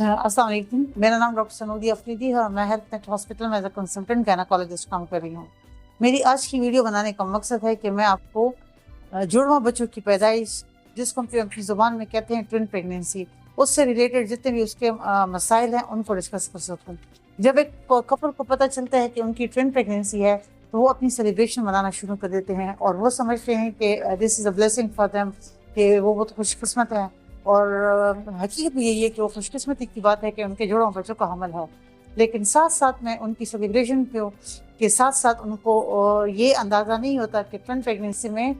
अस्सलाम वालेकुम। मेरा नाम डॉक्टर सनूदी अफरीदी है और मैं हेल्थ नेट हॉस्पिटल में एज अ कंसल्टेंट गायनेकोलॉजिस्ट काम कर रही हूँ। मेरी आज की वीडियो बनाने का मकसद है कि मैं आपको जुड़वा बच्चों की पैदाइश, जिसको हम अपनी ज़ुबान में कहते हैं ट्विन प्रेगनेंसी, उससे रिलेटेड जितने भी उसके मसाइल हैं उनको डिस्कस कर सकूँ। जब एक कपल को पता चलता है कि उनकी ट्विन प्रेगनेंसी है तो वो अपनी सेलिब्रेशन मनाना शुरू कर देते हैं और वो समझते हैं कि this is a blessing for them, कि वो बहुत खुशकिस्मत हैं। और हकीकत भी यही है कि वो खुशकिस्मती की बात है कि उनके जुड़वा बच्चों का हमल है। लेकिन साथ साथ में उनकी सेलिब्रेशन के साथ साथ उनको ये अंदाज़ा नहीं होता कि ट्विन प्रेगनेंसी में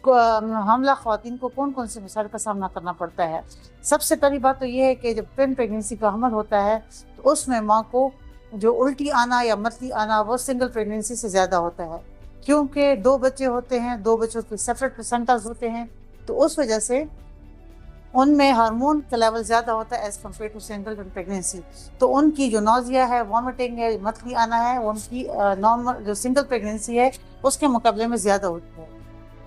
हामला ख़वातीन को कौन कौन से मसाइल का सामना करना पड़ता है। सबसे पहली बात तो ये है कि जब ट्विन प्रेगनेंसी का हमल होता है तो उसमें माँ को जो उल्टी आना या मतली आना वो सिंगल प्रेगनेंसी से ज़्यादा होता है, क्योंकि दो बच्चे होते हैं, दो बच्चों के सेपरेट प्लेसेंटास होते हैं, तो उस वजह से उनमें हार्मोन का लेवल ज़्यादा होता है as compare to single pregnancy. तो उनकी जो नौजिया है, वॉमिटिंग है, मतली आना है, उनकी नॉर्मल जो सिंगल प्रेगनेंसी है उसके मुकाबले में ज़्यादा होती है।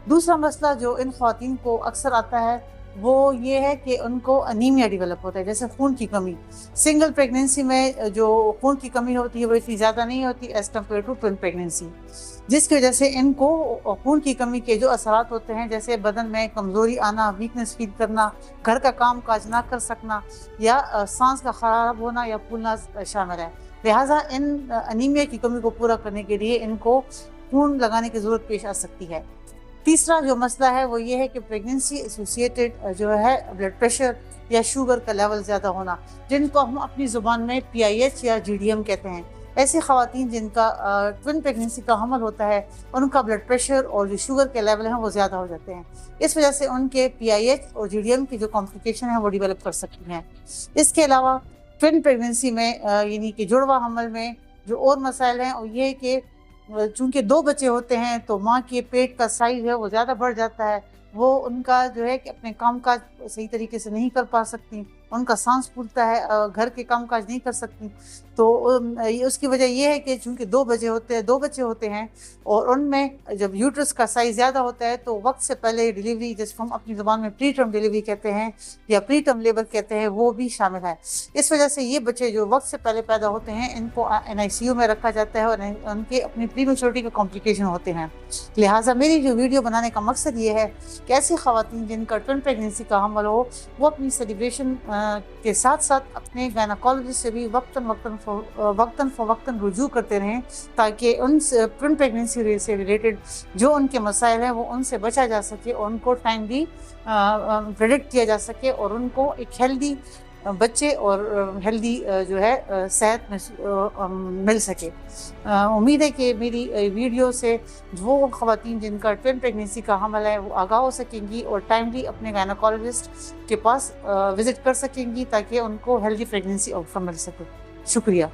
दूसरा मसला जो इन ख़वातीन को अक्सर आता है वो ये है कि उनको अनीमिया डेवलप होता है, जैसे खून की कमी। सिंगल प्रेगनेंसी में जो खून की कमी होती है वो इतनी ज़्यादा नहीं होती as compare to twin pregnancy, जिसकी वजह से इनको खून की कमी के जो असरात होते हैं, जैसे बदन में कमज़ोरी आना, वीकनेस फील करना, घर का काम काज ना कर सकना या सांस का ख़राब होना या फूलना शामिल है। लिहाजा इन अनीमिया की कमी को पूरा करने के लिए इनको खून लगाने की ज़रूरत पेश आ सकती है। तीसरा जो मसला है वो ये है कि प्रेगनेंसी एसोसिएटेड जो है ब्लड प्रेशर या शुगर का लेवल ज़्यादा होना, जिनको हम अपनी ज़ुबान में PIH या GDM कहते हैं। ऐसी ख़वातीन जिनका ट्विन प्रेगनेंसी का हमल होता है उनका ब्लड प्रेशर और जो शुगर के लेवल हैं वो ज़्यादा हो जाते हैं। इस वजह से उनके PIH और GDM की जो कॉम्प्लिकेशन है वो डिवेलप कर सकती हैं। इसके अलावा ट्विन प्रेगनेंसी में यानी कि जुड़वा हमल में जो और मसाइल हैं वो ये है कि चूँकि दो बच्चे होते हैं तो माँ के पेट का साइज़ है वो ज़्यादा बढ़ जाता है, वो उनका जो है कि अपने कामकाज सही तरीके से नहीं कर पा सकती, उनका सांस फूलता है, घर के कामकाज नहीं कर सकती। तो उसकी वजह यह है कि चूँकि दो बच्चे होते हैं और उनमें जब यूट्रस का साइज़ ज़्यादा होता है तो वक्त से पहले डिलीवरी, जिसको हम अपनी ज़ुबान में प्री टर्म डिलीवरी कहते हैं या प्री टर्म लेबर कहते हैं, वो भी शामिल है। इस वजह से ये बच्चे जो वक्त से पहले पैदा होते हैं इनको NICU में रखा जाता है और उनके अपनी प्रीमेच्योरिटी के कॉम्प्लिकेशन होते हैं। लिहाजा मेरी जो वीडियो बनाने का मकसद ये है कि ऐसी ख़वातीन जिनका ट्विन प्रेगनेंसी का हमल हो वो अपनी सेलिब्रेशन के साथ साथ अपने गायनेकोलॉजिस्ट से भी वक्तन फ़वक्तन रुजू करते रहें, ताकि उन ट्विन प्रेगनेंसी से रिलेटेड जो उनके मसाइल हैं वो उनसे बचा जा सके और उनको टाइमली प्रेडिक्ट किया जा सके और उनको एक हेल्दी बच्चे और हेल्दी जो है सेहत में मिल सके। उम्मीद है कि मेरी वीडियो से वो ख़वातीन जिनका ट्विन प्रेगनेंसी का हमल है वो आगाह हो सकेंगी और टाइमली अपने गायनेकोलॉजिस्ट के पास विज़िट कर सकेंगी ताकि उनको हेल्दी प्रेगनेंसी आउटकम मिल सके। शुक्रिया।